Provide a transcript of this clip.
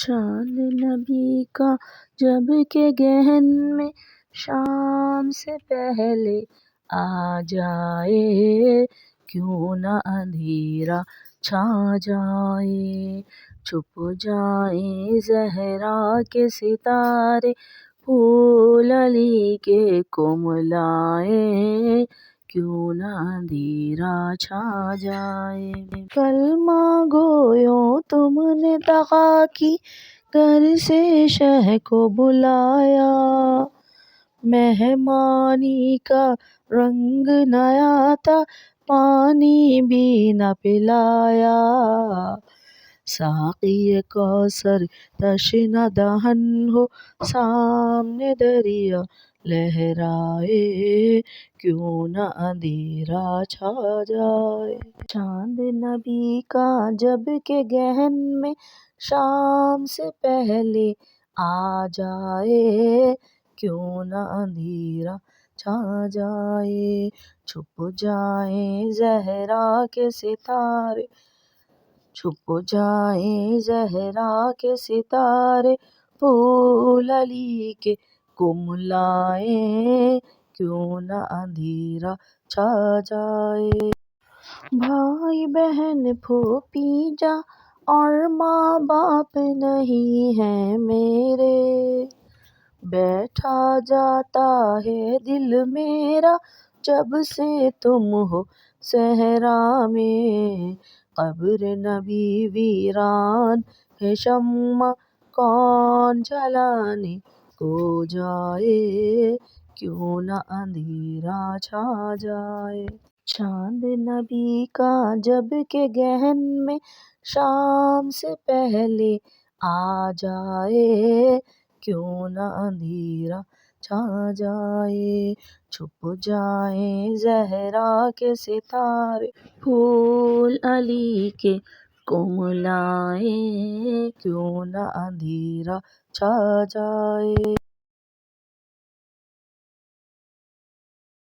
چاند نبی کا جب کہ گہن میں شام سے پہلے آ جائے، کیوں نہ اندھیرا چھا جائے، چھپ جائیں زہرا کے ستارے، پھول علی کے کملائیں، کیوں نہ اندھیرا چھا جائے۔ کلمہ گویوں تم نے دغا کی، گھر سے شہ کو بلایا، مہمانی کا رنگ نیا تھا، پانی بھی نہ پلایا، ساقی کوثر تشنہ دہن ہو، سامنے دریا لہرائے، کیوں نہ اندھیرا چھا جائے۔ چاند نبی کا جب کہ گہن میں شام سے پہلے آ جائے، کیوں نہ اندھیرا چھا جائے، چھپ جائیں زہرا کے ستارے، چھپ جائیں زہرا کے ستارے، پھول علی کے کملائیں، کیوں نہ اندھیرا چھا جائے۔ بھائی بہن پھوپھی جاں اور ماں باپ نہیں ہیں میرے، بیٹھا جاتا ہے دل میرا جب سے تم ہو صحرا میں، قبر نبی ویران ہے، شمع کون جلانے کو جائے، کیوں نہ اندھیرا چھا جائے۔ چاند نبی کا جب کہ گہن میں شام سے پہلے آ جائے، کیوں نہ اندھیرا چھا جائے، چھپ جائیں زہرا کے ستارے، پھول علی کے کملائیں، کیوں نہ اندھیرا چھا جائے۔